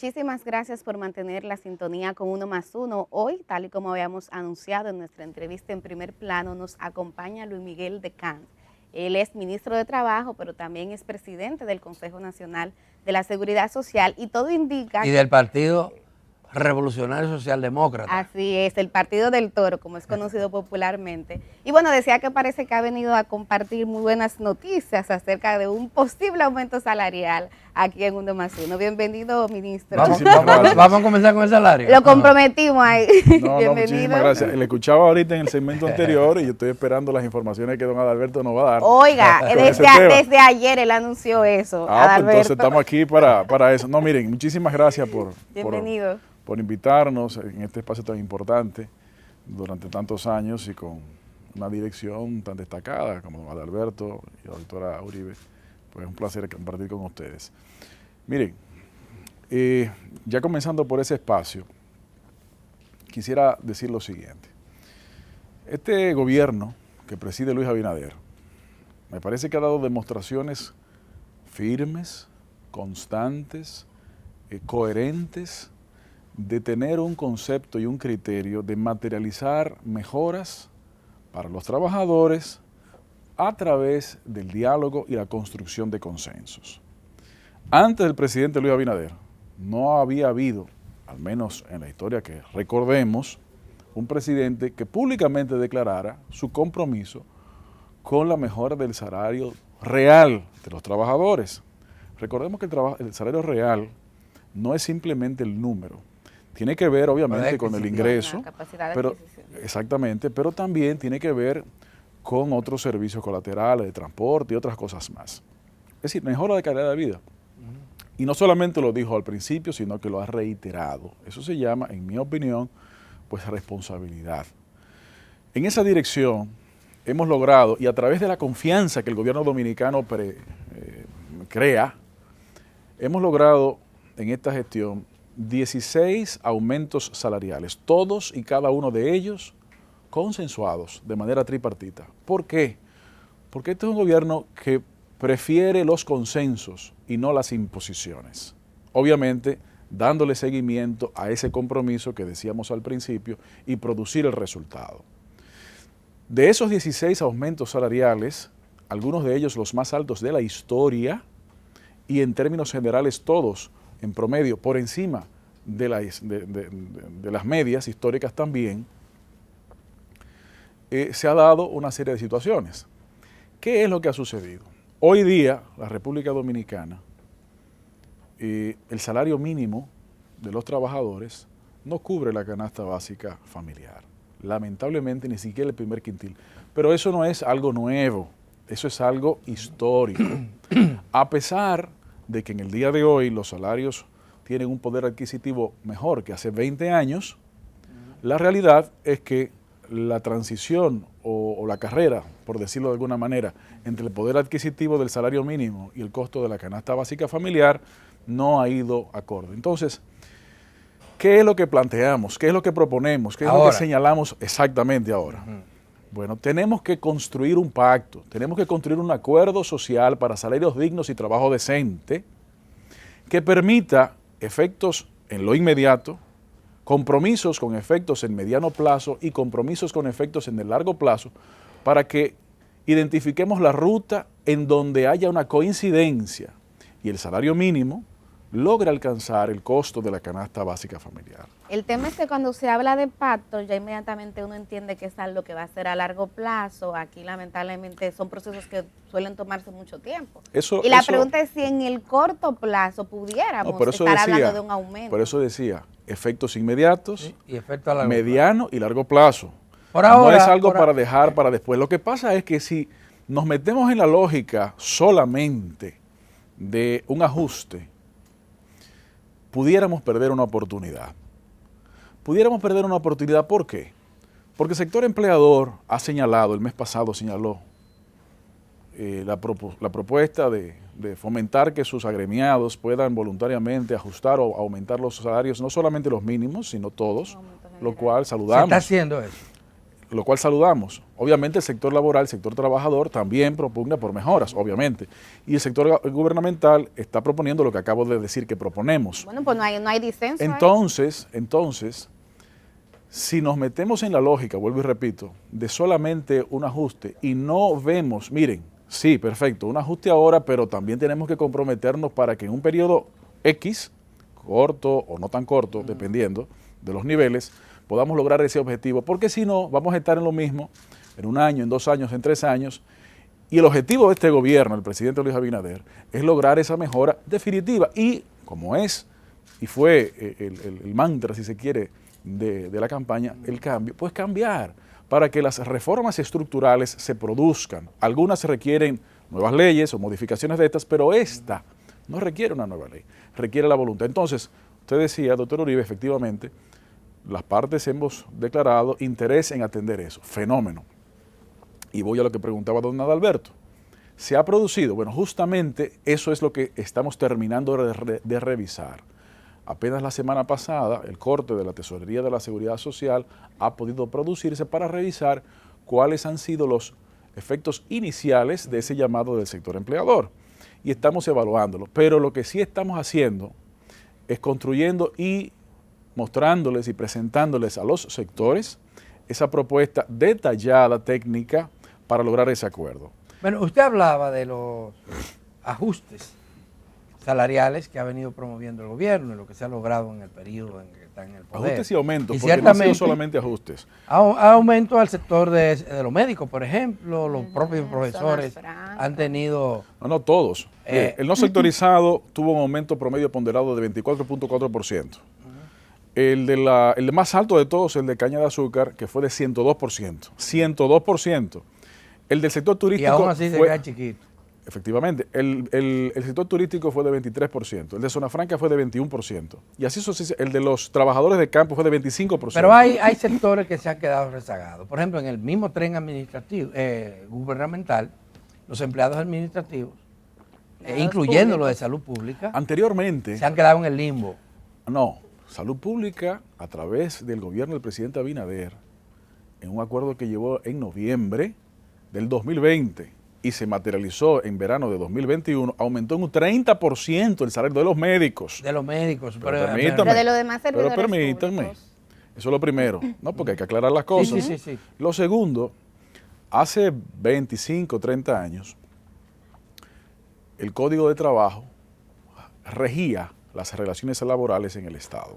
Muchísimas gracias por mantener la sintonía con Uno más Uno. Hoy, tal y como habíamos anunciado en nuestra entrevista en Primer Plano, nos acompaña Luis Miguel de Camps. Él es ministro de Trabajo, pero también es presidente del Consejo Nacional de la Seguridad Social y todo indica... Y del Partido Revolucionario Socialdemócrata. Así es, el Partido del Toro, como es conocido popularmente. Y bueno, decía que parece que ha venido a compartir muy buenas noticias acerca de un posible aumento salarial aquí en Uno más Uno. Bienvenido, ministro. Vamos a comenzar con el salario. Lo comprometimos ahí. No, muchísimas gracias. Le escuchaba ahorita en el segmento anterior y yo estoy esperando las informaciones que don Adalberto nos va a dar. Oiga, desde ayer él anunció eso, pues entonces estamos aquí para eso. No, miren, muchísimas gracias Bienvenido. por invitarnos en este espacio tan importante durante tantos años y con una dirección tan destacada como don Adalberto y la doctora Uribe. Pues es un placer compartir con ustedes. Miren, ya comenzando por ese espacio, quisiera decir lo siguiente. Este gobierno que preside Luis Abinader, me parece que ha dado demostraciones firmes, constantes, coherentes, de tener un concepto y un criterio de materializar mejoras para los trabajadores a través del diálogo y la construcción de consensos. Antes del presidente Luis Abinader, no había habido, al menos en la historia que recordemos, un presidente que públicamente declarara su compromiso con la mejora del salario real de los trabajadores. Recordemos que el salario real no es simplemente el número, tiene que ver obviamente con el ingreso, exactamente, pero también tiene que ver con otros servicios colaterales de transporte y otras cosas más. Es decir, mejora de calidad de vida. Y no solamente lo dijo al principio, sino que lo ha reiterado. Eso se llama, en mi opinión, pues responsabilidad. En esa dirección hemos logrado, y a través de la confianza que el gobierno dominicano crea, hemos logrado en esta gestión 16 aumentos salariales, todos y cada uno de ellos consensuados de manera tripartita. ¿Por qué? Porque este es un gobierno que prefiere los consensos y no las imposiciones. Obviamente, dándole seguimiento a ese compromiso que decíamos al principio y producir el resultado. De esos 16 aumentos salariales, algunos de ellos los más altos de la historia y en términos generales todos en promedio por encima de las medias históricas también, se ha dado una serie de situaciones. ¿Qué es lo que ha sucedido? Hoy día, la República Dominicana, el salario mínimo de los trabajadores no cubre la canasta básica familiar. Lamentablemente, ni siquiera el primer quintil. Pero eso no es algo nuevo, eso es algo histórico. A pesar de que en el día de hoy los salarios tienen un poder adquisitivo mejor que hace 20 años, la realidad es que la transición o la carrera, por decirlo de alguna manera, entre el poder adquisitivo del salario mínimo y el costo de la canasta básica familiar no ha ido acorde. Entonces, ¿qué es lo que planteamos? ¿Qué es lo que proponemos? ¿Qué es lo que señalamos exactamente ahora? Bueno, tenemos que construir un pacto, tenemos que construir un acuerdo social para salarios dignos y trabajo decente que permita efectos en lo inmediato, compromisos con efectos en mediano plazo y compromisos con efectos en el largo plazo para que identifiquemos la ruta en donde haya una coincidencia y el salario mínimo logra alcanzar el costo de la canasta básica familiar. El tema es que cuando se habla de pacto, ya inmediatamente uno entiende que es algo que va a ser a largo plazo. Aquí lamentablemente son procesos que suelen tomarse mucho tiempo. Y la pregunta es si en el corto plazo pudiéramos estar hablando de un aumento. Por eso decía, efectos inmediatos, y efectos a largo mediano y largo plazo. Por ahora, no es algo para dejar para después. Lo que pasa es que si nos metemos en la lógica solamente de un ajuste, pudiéramos perder una oportunidad. Pudiéramos perder una oportunidad, ¿por qué? Porque el sector empleador ha señalado, el mes pasado señaló la propuesta de fomentar que sus agremiados puedan voluntariamente ajustar o aumentar los salarios, no solamente los mínimos, sino todos, lo cual saludamos. ¿Se está haciendo eso? Lo cual saludamos. Obviamente el sector laboral, el sector trabajador también propugna por mejoras, obviamente. Y el sector gubernamental está proponiendo lo que acabo de decir que proponemos. Bueno, pues no hay disenso. Entonces, si nos metemos en la lógica, vuelvo y repito, de solamente un ajuste y no vemos, miren, sí, perfecto, un ajuste ahora, pero también tenemos que comprometernos para que en un periodo X, corto o no tan corto, dependiendo de los niveles, podamos lograr ese objetivo, porque si no, vamos a estar en lo mismo en un año, en 2 años, en 3 años, y el objetivo de este gobierno, el presidente Luis Abinader, es lograr esa mejora definitiva, y como es, y fue el mantra, si se quiere, de la campaña, el cambio, pues cambiar, para que las reformas estructurales se produzcan. Algunas requieren nuevas leyes o modificaciones de estas, pero esta no requiere una nueva ley, requiere la voluntad. Entonces, usted decía, doctor Uribe, efectivamente, las partes hemos declarado interés en atender eso, fenómeno. Y voy a lo que preguntaba don Adalberto. ¿Se ha producido? Bueno, justamente eso es lo que estamos terminando de revisar. Apenas la semana pasada, el corte de la Tesorería de la Seguridad Social ha podido producirse para revisar cuáles han sido los efectos iniciales de ese llamado del sector empleador. Y estamos evaluándolo. Pero lo que sí estamos haciendo es construyendo y mostrándoles y presentándoles a los sectores esa propuesta detallada, técnica, para lograr ese acuerdo. Bueno, usted hablaba de los ajustes salariales que ha venido promoviendo el gobierno y lo que se ha logrado en el periodo en que está en el poder. Ajustes y aumentos, y porque no han sido solamente ajustes. Aumento al sector de los médicos, por ejemplo, los propios profesores han tenido... No todos. El no sectorizado tuvo un aumento promedio ponderado de 24.4%. El más alto de todos, el de caña de azúcar, que fue de 102%. 102%. El del sector turístico... Y aún así se queda chiquito. Efectivamente. El sector turístico fue de 23%. El de Zona Franca fue de 21%. Y así el de los trabajadores de campo fue de 25%. Pero hay sectores que se han quedado rezagados. Por ejemplo, en el mismo tren administrativo, gubernamental, los empleados administrativos, incluyendo los de salud pública, anteriormente se han quedado en el limbo. No. Salud Pública, a través del gobierno del presidente Abinader, en un acuerdo que llevó en noviembre del 2020 y se materializó en verano de 2021, aumentó en un 30% el salario de los médicos. De los médicos. Pero de los demás servidores permítanme, públicos. Eso es lo primero, ¿no? Porque hay que aclarar las cosas. Sí. Lo segundo, hace 25, 30 años, el Código de Trabajo regía las relaciones laborales en el Estado.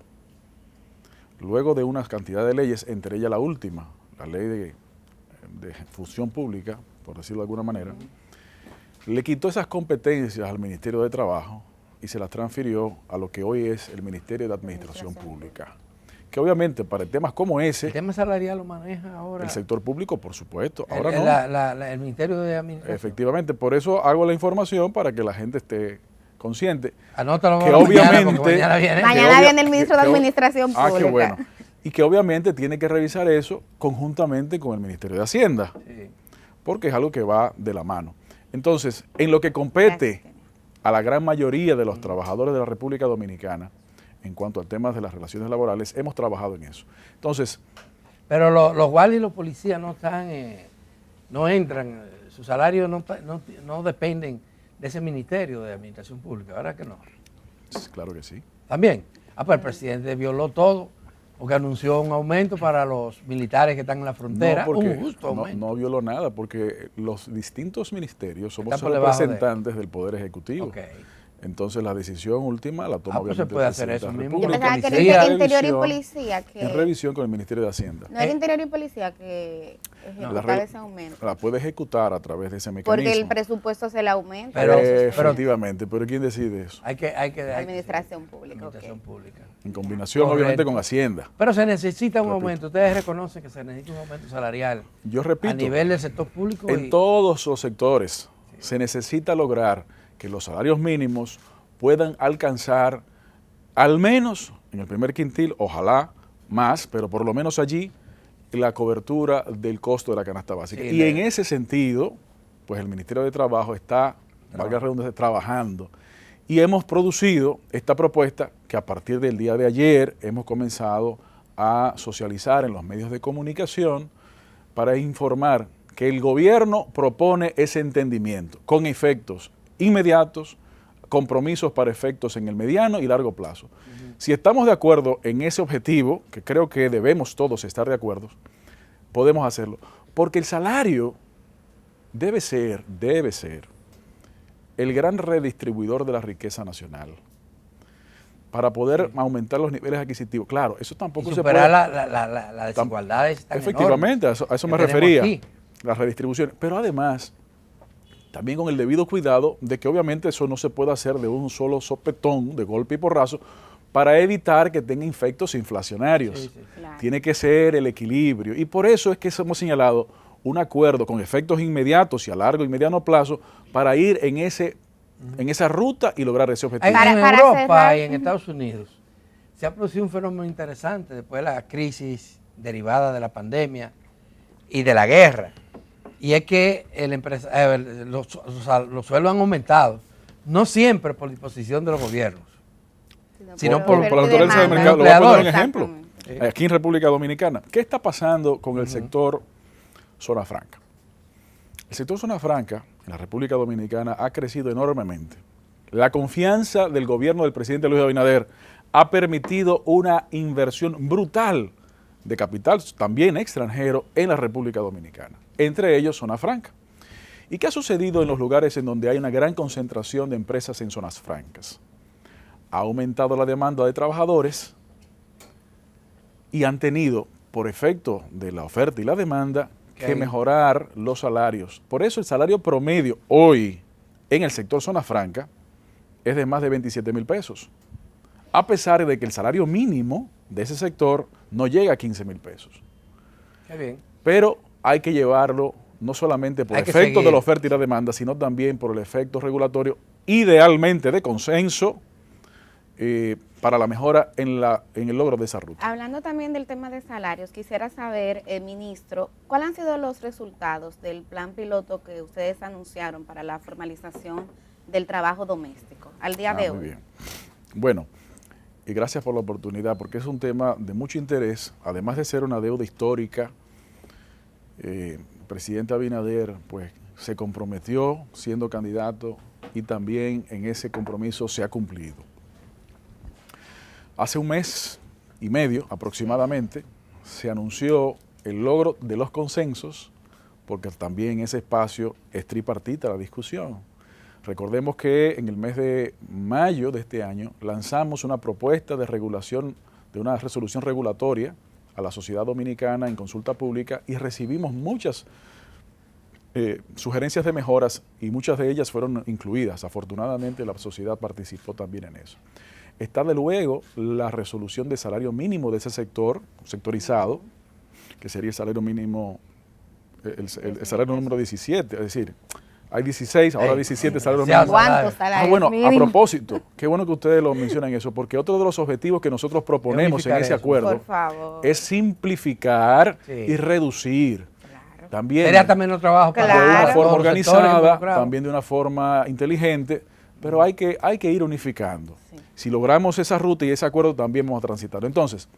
Luego de una cantidad de leyes, entre ellas la última, la ley de función pública, por decirlo de alguna manera, le quitó esas competencias al Ministerio de Trabajo y se las transfirió a lo que hoy es el Ministerio de Administración Pública. Que obviamente para temas como ese... ¿El tema salarial lo maneja ahora? El sector público, por supuesto. Ahora no. El Ministerio de Administración. Efectivamente, por eso hago la información para que la gente esté consciente. Anótalo que obviamente mañana viene el ministro de Administración Pública. Qué bueno. Y que obviamente tiene que revisar eso conjuntamente con el Ministerio de Hacienda, porque es algo que va de la mano. Entonces, en lo que compete a la gran mayoría de los trabajadores de la República Dominicana, en cuanto a temas de las relaciones laborales, hemos trabajado en eso. Entonces, pero los guardias y los policías no están, no entran, sus salarios no dependen de ese Ministerio de Administración Pública, ¿verdad que no? Claro que sí. También. Pues el presidente violó todo, porque anunció un aumento para los militares que están en la frontera, un justo aumento. No violó nada, porque los distintos ministerios somos representantes del Poder Ejecutivo. Entonces la decisión última la toma obviamente se puede hacer eso mismo. Yo pensaba que era Interior y Policía. En revisión con el Ministerio de Hacienda. No era Interior y Policía que ejecutaba ese aumento. La puede ejecutar a través de ese mecanismo. Porque el presupuesto se le aumenta. Efectivamente, pero ¿quién decide eso? Administración Pública. En combinación, obviamente, con Hacienda. Pero se necesita un aumento. Ustedes reconocen que se necesita un aumento salarial. Yo repito. A nivel del sector público. En todos los sectores se necesita lograr que los salarios mínimos puedan alcanzar, al menos en el primer quintil, ojalá más, pero por lo menos allí, la cobertura del costo de la canasta básica. Y en ese sentido, pues el Ministerio de Trabajo está, valga la redundancia, trabajando. Y hemos producido esta propuesta que a partir del día de ayer hemos comenzado a socializar en los medios de comunicación para informar que el gobierno propone ese entendimiento con efectos inmediatos, compromisos para efectos en el mediano y largo plazo. Si estamos de acuerdo en ese objetivo, que creo que debemos todos estar de acuerdo, podemos hacerlo. Porque el salario debe ser el gran redistribuidor de la riqueza nacional para poder aumentar los niveles adquisitivos. Claro, eso tampoco se puede... superar la desigualdad. Efectivamente, a eso me refería, la redistribución. Pero además, también con el debido cuidado de que obviamente eso no se puede hacer de un solo sopetón, de golpe y porrazo, para evitar que tenga efectos inflacionarios. Sí, sí. Claro. Tiene que ser el equilibrio. Y por eso es que hemos señalado un acuerdo con efectos inmediatos y a largo y mediano plazo para ir en esa ruta y lograr ese objetivo. En Para Europa cerrar. y en Estados Unidos se ha producido un fenómeno interesante después de la crisis derivada de la pandemia y de la guerra. Y es que los sueldos han aumentado, no siempre por disposición de los gobiernos, sino por la naturaleza del mercado. Lo voy a poner un ejemplo. Aquí en República Dominicana, ¿qué está pasando con el sector zona franca? El sector zona franca en la República Dominicana ha crecido enormemente. La confianza del gobierno del presidente Luis Abinader ha permitido una inversión brutal de capital, también extranjero, en la República Dominicana, entre ellos zona franca. ¿Y qué ha sucedido en los lugares en donde hay una gran concentración de empresas en zonas francas? Ha aumentado la demanda de trabajadores y han tenido, por efecto de la oferta y la demanda, que mejorar los salarios. Por eso el salario promedio hoy en el sector zona franca es de más de 27,000 pesos, a pesar de que el salario mínimo de ese sector no llega a 15,000 pesos. Qué bien. Pero hay que llevarlo no solamente por efecto de la oferta y la demanda, sino también por el efecto regulatorio, idealmente de consenso, para la mejora en el logro de esa ruta. Hablando también del tema de salarios, quisiera saber, ministro, ¿cuáles han sido los resultados del plan piloto que ustedes anunciaron para la formalización del trabajo doméstico al día de hoy? Muy bien. Bueno, y gracias por la oportunidad, porque es un tema de mucho interés, además de ser una deuda histórica. El presidente Abinader pues se comprometió siendo candidato y también en ese compromiso se ha cumplido. Hace un mes y medio aproximadamente se anunció el logro de los consensos, porque también en ese espacio es tripartita la discusión. Recordemos que en el mes de mayo de este año lanzamos una propuesta de regulación, de una resolución regulatoria a la sociedad dominicana en consulta pública y recibimos muchas sugerencias de mejoras y muchas de ellas fueron incluidas. Afortunadamente la sociedad participó también en eso. Está de luego la resolución de salario mínimo de ese sector, sectorizado, que sería el salario mínimo, el salario número 17, es decir, hay 16, ahora 17 salarios mínimos. ¿Cuántos salarios bueno, mínimos? a propósito, qué bueno que ustedes lo mencionan eso, porque otro de los objetivos que nosotros proponemos en ese acuerdo Por favor. es simplificar y reducir. Claro. También Sería también un trabajo de Claro. una para forma todos los sectores organizada, involucrados. también de una forma inteligente, pero hay que ir unificando. Sí. Si logramos esa ruta y ese acuerdo, también vamos a transitarlo. Entonces,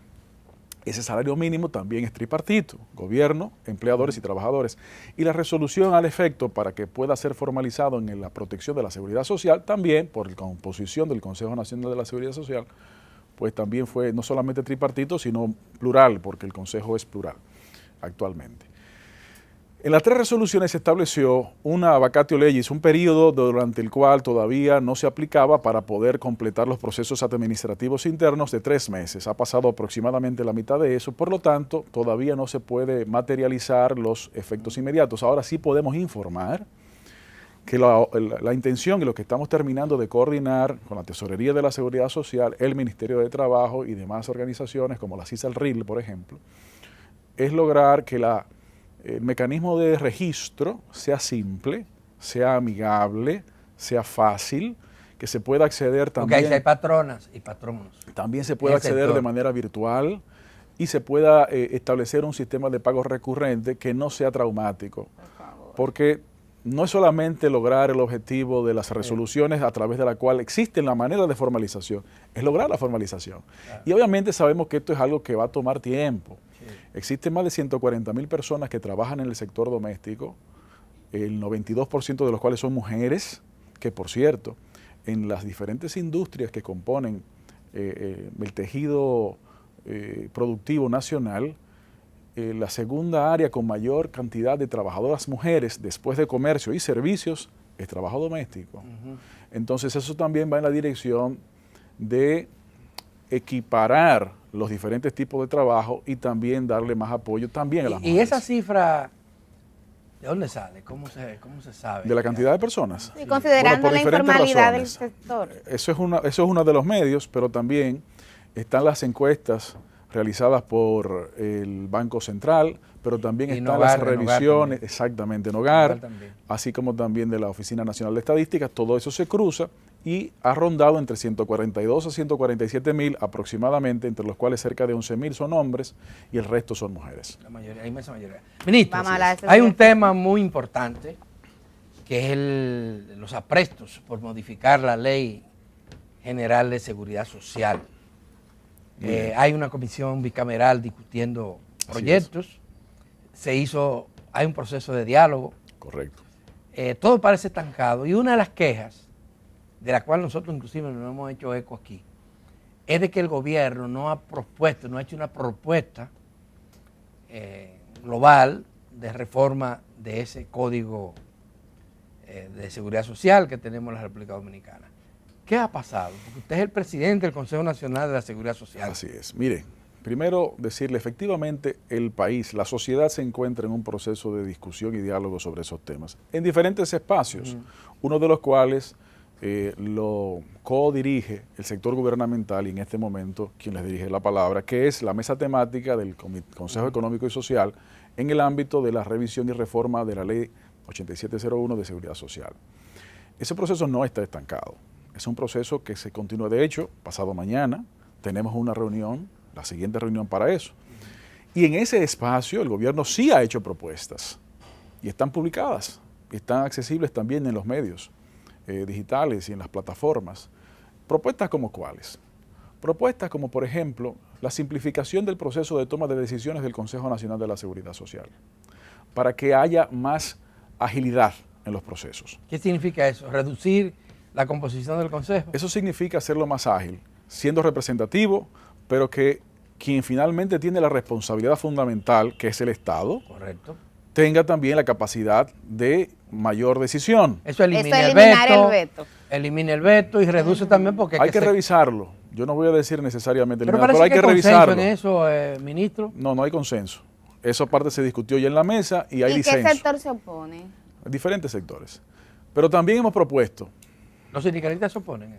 ese salario mínimo también es tripartito, gobierno, empleadores y trabajadores. Y la resolución al efecto para que pueda ser formalizado en la protección de la seguridad social, también por la composición del Consejo Nacional de la Seguridad Social, pues también fue no solamente tripartito, sino plural, porque el Consejo es plural actualmente. En las tres resoluciones se estableció una vacatio legis, un periodo durante el cual todavía no se aplicaba para poder completar los procesos administrativos internos de 3 meses. Ha pasado aproximadamente la mitad de eso, por lo tanto, todavía no se puede materializar los efectos inmediatos. Ahora sí podemos informar que la intención y lo que estamos terminando de coordinar con la Tesorería de la Seguridad Social, el Ministerio de Trabajo y demás organizaciones como la CISALRIL, por ejemplo, es lograr que el mecanismo de registro sea simple, sea amigable, sea fácil, que se pueda acceder también. Porque ahí hay patronas y patronos. También se puede acceder de manera virtual y se pueda establecer un sistema de pago recurrente que no sea traumático. Porque no es solamente lograr el objetivo de las resoluciones a través de la cual existe la manera de formalización, es lograr la formalización. Claro. Y obviamente sabemos que esto es algo que va a tomar tiempo. Sí. Existen más de 140.000 personas que trabajan en el sector doméstico, el 92% de los cuales son mujeres, que por cierto, en las diferentes industrias que componen el tejido productivo nacional, la segunda área con mayor cantidad de trabajadoras mujeres después de comercio y servicios es trabajo doméstico. Entonces eso también va en la dirección de equiparar los diferentes tipos de trabajo y también darle más apoyo también a las mujeres. ¿Y esa cifra de dónde sale? ¿Cómo se sabe? ¿De la cantidad de personas? Sí, considerando por la diferentes informalidad del razones. sector. Eso es uno de los medios, pero también están las encuestas realizadas por el Banco Central, pero también Y están Nogar, las revisiones, también. exactamente, en Hogar, también. así como también de la Oficina Nacional de Estadística. Todo eso se cruza y ha rondado entre 142 a 147 mil aproximadamente, entre los cuales cerca de 11 mil son hombres y el resto son mujeres. La mayoría, la inmensa mayoría. Ministro, Vamos a hablar de hay un seguridad. tema muy importante que es los aprestos por modificar la Ley General de Seguridad Social. Hay una comisión bicameral discutiendo proyectos, hay un proceso de diálogo. Correcto. Todo parece estancado y una de las quejas, de la cual nosotros inclusive nos hemos hecho eco aquí, es de que el gobierno no ha hecho una propuesta global de reforma de ese código de seguridad social que tenemos en la República Dominicana. ¿Qué ha pasado? Porque usted es el presidente del Consejo Nacional de la Seguridad Social. Así es. Mire, primero decirle, efectivamente el país, la sociedad se encuentra en un proceso de discusión y diálogo sobre esos temas, en diferentes espacios, uno de los cuales lo co-dirige el sector gubernamental y en este momento quien les dirige la palabra, que es la mesa temática del Consejo Económico y Social en el ámbito de la revisión y reforma de la Ley 8701 de Seguridad Social. Ese proceso no está estancado. Es un proceso que se continúa. De hecho, pasado mañana tenemos una reunión, la siguiente reunión para eso. Y en ese espacio el gobierno sí ha hecho propuestas y están publicadas, están accesibles también en los medios digitales y en las plataformas. Propuestas como cuáles. Propuestas como, por ejemplo, la simplificación del proceso de toma de decisiones del Consejo Nacional de la Seguridad Social, para que haya más agilidad en los procesos. ¿Qué significa eso? ¿Reducir la composición del Consejo? Eso significa hacerlo más ágil, siendo representativo, pero que quien finalmente tiene la responsabilidad fundamental, que es el Estado, Correcto. tenga también la capacidad de mayor decisión. Eso elimina eliminar el veto. Elimina el veto y reduce también porque... Hay que revisarlo. Yo no voy a decir necesariamente Pero eliminar, parece pero hay que revisarlo. en eso, ministro. No, no hay consenso. Esa parte se discutió ya en la mesa y hay ¿Y disenso. qué sector se opone? Diferentes sectores. Pero también hemos propuesto, Los sindicalistas se oponen.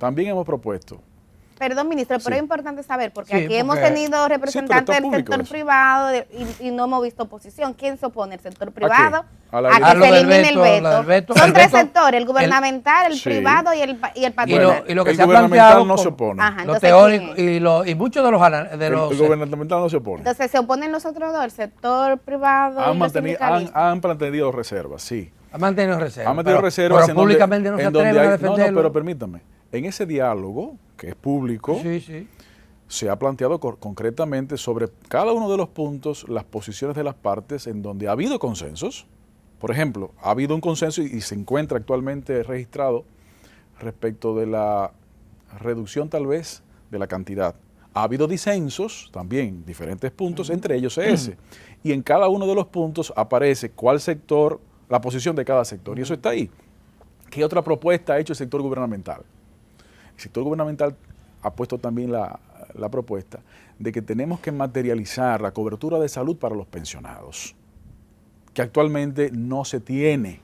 Perdón, ministro, pero Sí. es importante saber, porque Sí, aquí hemos porque- tenido representantes está del público sector eso. privado y no hemos visto oposición. ¿Quién se opone? ¿El sector privado? A la A que directiva. se lo del elimine el veto, lo del veto. veto. Son El tres veto- sectores, el gubernamental, el Sí. privado y el Y patronal. lo que el se ha gubernamental planteado no se con- opone. Ajá, Lo entonces, teórico ¿quién es? y muchos de los... El gubernamental no se opone. Entonces, ¿se oponen los otros dos, el sector privado y los sindicalistas? Han mantenido reservas, sí. Ha mantenido reservas. Han mantenido reservas Pero públicamente no se atreven a no, defenderlo. pero permítame. En ese diálogo, que es público, Sí, sí. se ha planteado concretamente sobre cada uno de los puntos las posiciones de las partes en donde ha habido consensos. Por ejemplo, ha habido un consenso y se encuentra actualmente registrado respecto de la reducción tal vez de la cantidad. Ha habido disensos también, diferentes puntos, entre ellos ese. Y en cada uno de los puntos aparece cuál sector, la posición de cada sector. Y eso está ahí. ¿Qué otra propuesta ha hecho el sector gubernamental? El sector gubernamental ha puesto también la propuesta de que tenemos que materializar la cobertura de salud para los pensionados, que actualmente no se tiene.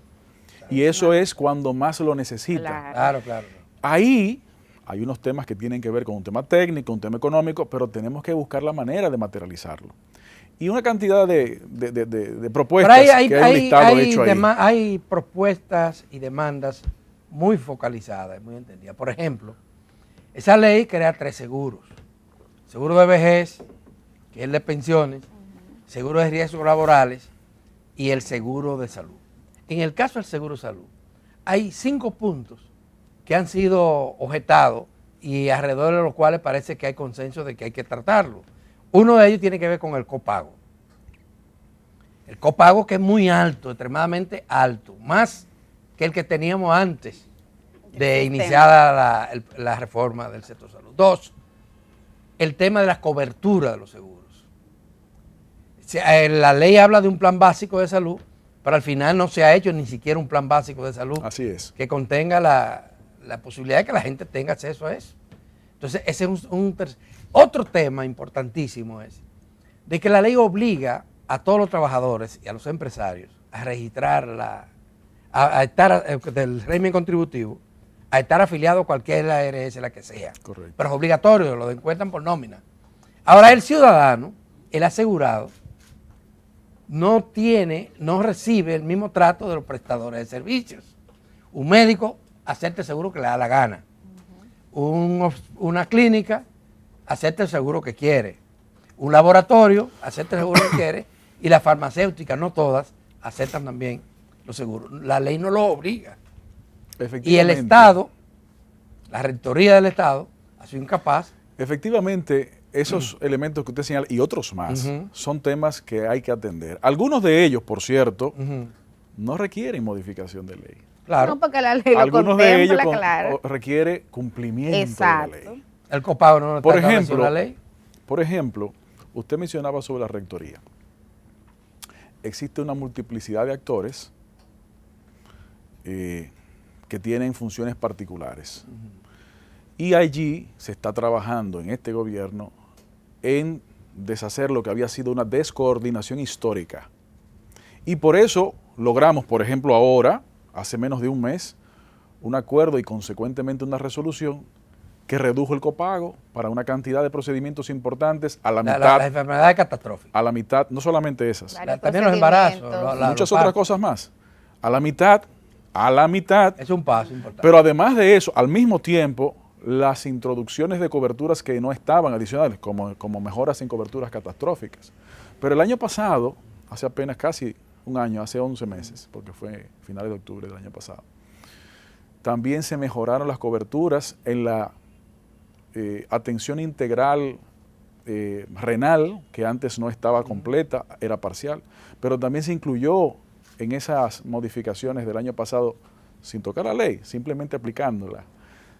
Y eso es cuando más lo necesitan. Claro. Claro. Ahí hay unos temas que tienen que ver con un tema técnico, un tema económico, pero tenemos que buscar la manera de materializarlo. Y una cantidad de propuestas Pero hay, que hay un listado hecho ahí. hay propuestas y demandas muy focalizadas, muy entendidas. Por ejemplo, esa ley crea 3 seguros. Seguro de vejez, que es el de pensiones, seguro de riesgos laborales y el seguro de salud. En el caso del seguro de salud, hay 5 puntos que han sido objetados y alrededor de los cuales parece que hay consenso de que hay que tratarlo. Uno de ellos tiene que ver con el copago. El copago que es muy alto, extremadamente alto, más que el que teníamos antes de iniciada la reforma del sector salud. 2, el tema de la cobertura de los seguros. La ley habla de un plan básico de salud, pero al final no se ha hecho ni siquiera un plan básico de salud. Así es. Que contenga la posibilidad de que la gente tenga acceso a eso. Entonces, ese es otro tema importantísimo es de que la ley obliga a todos los trabajadores y a los empresarios a registrar a estar del régimen contributivo, a estar afiliado a cualquier ARS, la que sea. Correcto. Pero es obligatorio, lo encuentran por nómina. Ahora el ciudadano, el asegurado, no recibe el mismo trato de los prestadores de servicios. Un médico acepta el seguro que le da la gana. Una clínica acepta el seguro que quiere. Un laboratorio acepta el seguro que quiere. Y las farmacéuticas, no todas, aceptan también los seguros. La ley no lo obliga. Y el Estado, la rectoría del Estado, ha sido incapaz. Efectivamente, esos elementos que usted señala y otros más son temas que hay que atender. Algunos de ellos, por cierto, no requieren modificación de ley. Claro. No, porque la ley lo Algunos de ellos contempla, claro. requiere cumplimiento de la ley. El copago no Por está establecido en la ley. Por ejemplo, usted mencionaba sobre la rectoría. Existe una multiplicidad de actores que tienen funciones particulares. Y allí se está trabajando en este gobierno en deshacer lo que había sido una descoordinación histórica. Y por eso logramos, por ejemplo, ahora, hace menos de un mes, un acuerdo y consecuentemente una resolución que redujo el copago para una cantidad de procedimientos importantes a la mitad. Las enfermedades catastróficas. A la mitad, no solamente esas. También los embarazos. Muchas otras cosas más. A la mitad. Es un paso importante. Pero además de eso, al mismo tiempo, las introducciones de coberturas que no estaban adicionales, como mejoras en coberturas catastróficas. Pero el año pasado, hace apenas casi un año, hace 11 meses, porque fue finales de octubre del año pasado, también se mejoraron las coberturas en la atención integral renal, que antes no estaba completa, era parcial, pero también se incluyó en esas modificaciones del año pasado, sin tocar la ley, simplemente aplicándola.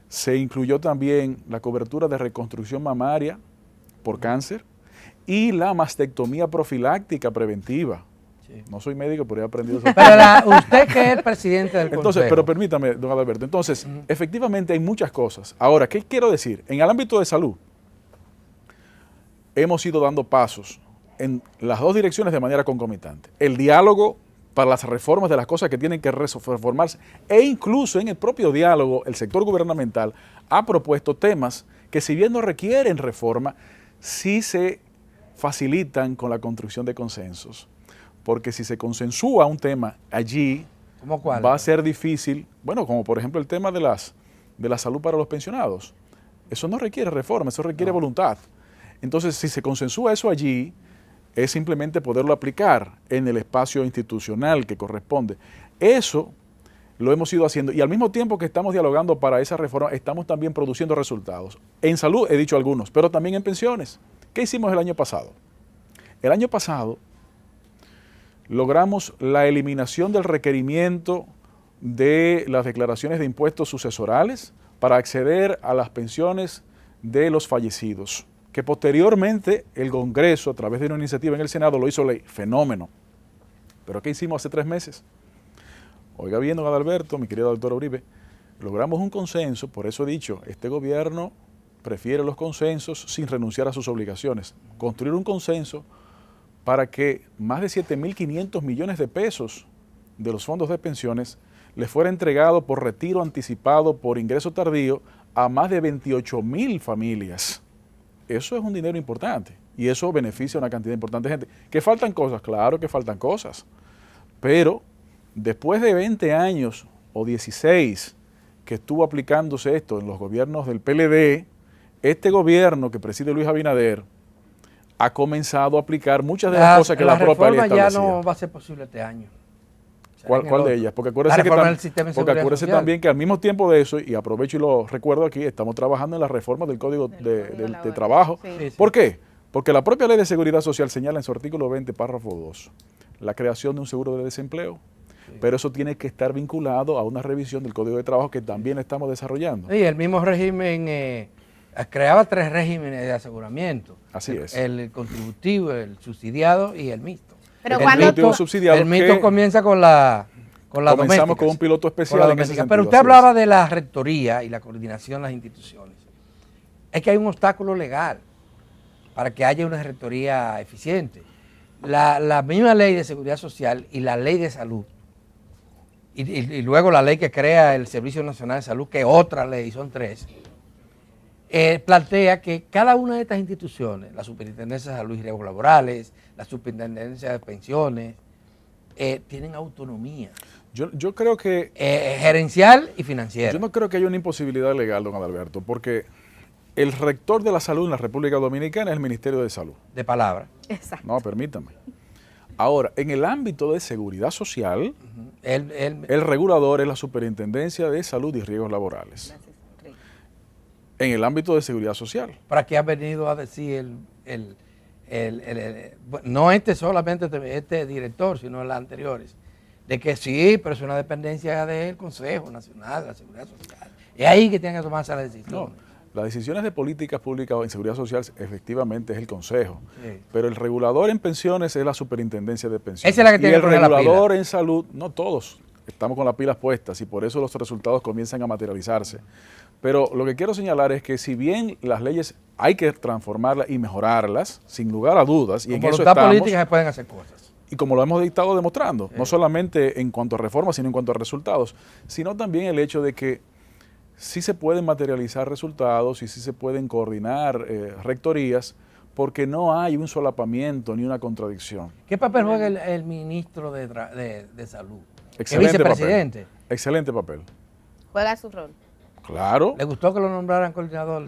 Se incluyó también la cobertura de reconstrucción mamaria por cáncer y la mastectomía profiláctica preventiva. Sí. No soy médico, pero he aprendido eso. Pero usted que es presidente del Consejo. Pero permítame, don Adalberto. Entonces, efectivamente hay muchas cosas. Ahora, ¿qué quiero decir? En el ámbito de salud, hemos ido dando pasos en las dos direcciones de manera concomitante. El diálogo para las reformas de las cosas que tienen que reformarse e incluso en el propio diálogo el sector gubernamental ha propuesto temas que si bien no requieren reforma, sí se facilitan con la construcción de consensos. Porque si se consensúa un tema allí, ¿cómo cuál? Va a ser difícil, bueno, como por ejemplo el tema de la salud para los pensionados. Eso no requiere reforma, eso requiere voluntad. Entonces, si se consensúa eso allí, es simplemente poderlo aplicar en el espacio institucional que corresponde. Eso lo hemos ido haciendo y al mismo tiempo que estamos dialogando para esa reforma, estamos también produciendo resultados. En salud he dicho algunos, pero también en pensiones. ¿Qué hicimos el año pasado? El año pasado logramos la eliminación del requerimiento de las declaraciones de impuestos sucesorales para acceder a las pensiones de los fallecidos, que posteriormente el Congreso, a través de una iniciativa en el Senado, lo hizo ley. Fenómeno. ¿Pero qué hicimos hace 3 meses? Oiga bien, don Adalberto, mi querido doctor Uribe, logramos un consenso, por eso he dicho, este gobierno prefiere los consensos sin renunciar a sus obligaciones. Construir un consenso para que más de 7.500 millones de pesos de los fondos de pensiones les fuera entregado por retiro anticipado, por ingreso tardío, a más de 28.000 familias. Eso es un dinero importante y eso beneficia a una cantidad importante de gente. ¿Que faltan cosas? Claro que faltan cosas, pero después de 20 años o 16 que estuvo aplicándose esto en los gobiernos del PLD, este gobierno que preside Luis Abinader ha comenzado a aplicar muchas de las cosas que la propia ley establecía. La reforma ya no va a ser posible este año. ¿Cuál de ellas? Porque acuérdese también que al mismo tiempo de eso, y aprovecho y lo recuerdo aquí, estamos trabajando en la reforma del Código de Trabajo. Sí. ¿Por qué? Porque la propia Ley de Seguridad Social señala en su artículo 20, párrafo 2, la creación de un seguro de desempleo. Pero eso tiene que estar vinculado a una revisión del Código de Trabajo que también estamos desarrollando. Y el mismo régimen creaba 3 regímenes de aseguramiento. Así es. El contributivo, el subsidiado y el mixto. Pero El mixto comienza con la comenzamos doméstica, con un piloto especial en ese sentido. Pero usted hablaba de la rectoría y la coordinación de las instituciones. Es que hay un obstáculo legal para que haya una rectoría eficiente. La misma ley de seguridad social y la ley de salud, y luego la ley que crea el Servicio Nacional de Salud, que es otra ley, son 3, plantea que cada una de estas instituciones, la Superintendencia de Salud y Riesgos Laborales, la Superintendencia de Pensiones, tienen autonomía. Yo creo que... gerencial y financiera. Yo no creo que haya una imposibilidad legal, don Adalberto, porque el rector de la salud en la República Dominicana es el Ministerio de Salud. De palabra. Exacto. No, permítame. Ahora, en el ámbito de seguridad social, el regulador es la Superintendencia de Salud y Riesgos Laborales. En el ámbito de seguridad social. ¿Para qué ha venido a decir no solamente este director, sino los anteriores, de que sí, pero es una dependencia del Consejo Nacional de la Seguridad Social? Es ahí que tienen que tomarse las decisiones. No, las decisiones de políticas públicas en seguridad social efectivamente es el Consejo, sí. Pero el regulador en pensiones es la Superintendencia de Pensiones. Esa es la que tiene y el que poner la regulador pila. en salud, no todos, estamos con las pilas puestas y por eso los resultados comienzan a materializarse. Pero lo que quiero señalar es que si bien las leyes hay que transformarlas y mejorarlas, sin lugar a dudas, y Con en eso voluntad estamos, política se pueden hacer cosas. y como lo hemos estado demostrando, no solamente en cuanto a reformas, sino en cuanto a resultados, sino también el hecho de que sí se pueden materializar resultados y sí se pueden coordinar rectorías, porque no hay un solapamiento ni una contradicción. ¿Qué papel juega el ministro de Salud? Excelente ¿El vicepresidente? papel. Excelente papel. Juega su rol. Claro. ¿Le gustó que lo nombraran coordinador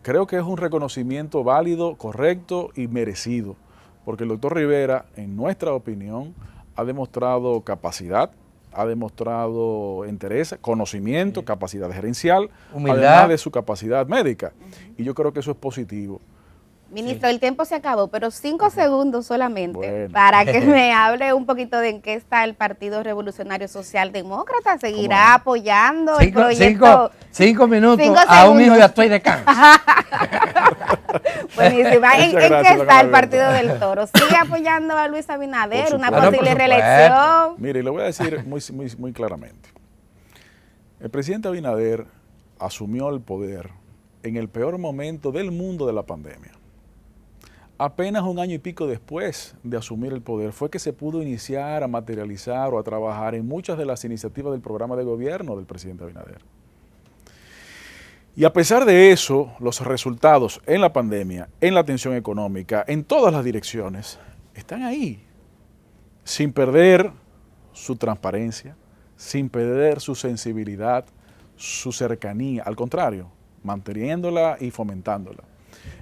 Creo que es un reconocimiento válido, correcto y merecido, porque el doctor Rivera, en nuestra opinión, ha demostrado capacidad, ha demostrado interés, conocimiento, capacidad gerencial, humildad, además de su capacidad médica. Y yo creo que eso es positivo. Ministro, el tiempo se acabó, pero 5 segundos solamente Bueno. para que me hable un poquito de en qué está el Partido Revolucionario Socialdemócrata. ¿Seguirá apoyando el proyecto? 5 minutos 5 a un segundos. hijo de Atoy de Can. Buenísima. ¿En Muchas qué gracias, está el don Partido del Toro? ¿Sigue apoyando a Luis Abinader? Por ¿Una supuesto. posible Por reelección? Mire, le voy a decir muy claramente. El presidente Abinader asumió el poder en el peor momento del mundo de la pandemia. Apenas un año y pico después de asumir el poder fue que se pudo iniciar a materializar o a trabajar en muchas de las iniciativas del programa de gobierno del presidente Abinader. Y a pesar de eso, los resultados en la pandemia, en la atención económica, en todas las direcciones, están ahí, sin perder su transparencia, sin perder su sensibilidad, su cercanía, al contrario, manteniéndola y fomentándola.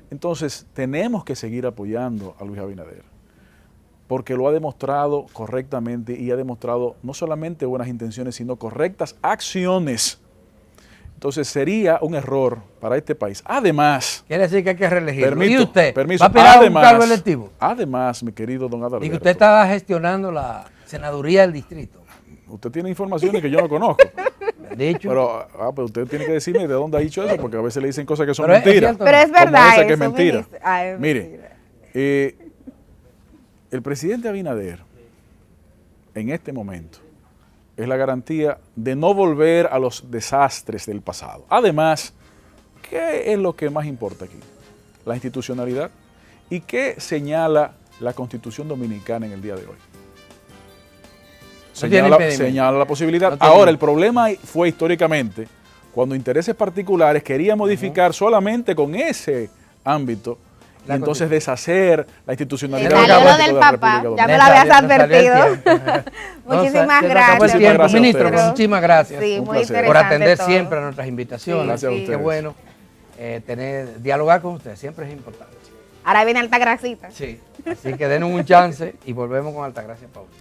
Entonces, tenemos que seguir apoyando a Luis Abinader, porque lo ha demostrado correctamente y ha demostrado no solamente buenas intenciones, sino correctas acciones. Entonces, sería un error para este país. Además, Quiere decir que hay que reelegirlo. ¿Y permiso, usted? permiso. ¿Va a aspirar a un cargo electivo? Además, mi querido don Adalberto, Y que usted estaba gestionando la senaduría del distrito. usted tiene informaciones que yo no conozco. De hecho, Pero usted tiene que decirme de dónde ha dicho eso, porque a veces le dicen cosas que son Pero es mentiras. cierto. Pero es Como verdad esa que es eso, mentira. ministro. Ah, es Mire, mentira. el presidente Abinader, en este momento, es la garantía de no volver a los desastres del pasado. Además, ¿qué es lo que más importa aquí? La institucionalidad. ¿Y qué señala la Constitución Dominicana en el día de hoy? Señala la posibilidad. No tiene. Ahora, el problema fue históricamente cuando intereses particulares querían modificar solamente con ese ámbito y entonces deshacer la institucionalidad. Salió Salió lo de del la papá, República ya me Dominicana. lo habías advertido. Muchísimas se nos acabó el gracias. tiempo. Gracias a Ministro, ustedes. muchísimas gracias Sí, Un muy placer. interesante por atender todo. siempre a nuestras invitaciones. Sí, Gracias a sí. ustedes. Qué bueno dialogar con usted, siempre es importante. Ahora viene Altagracita. Sí, así que denos un chance y volvemos con Altagracia Paulina.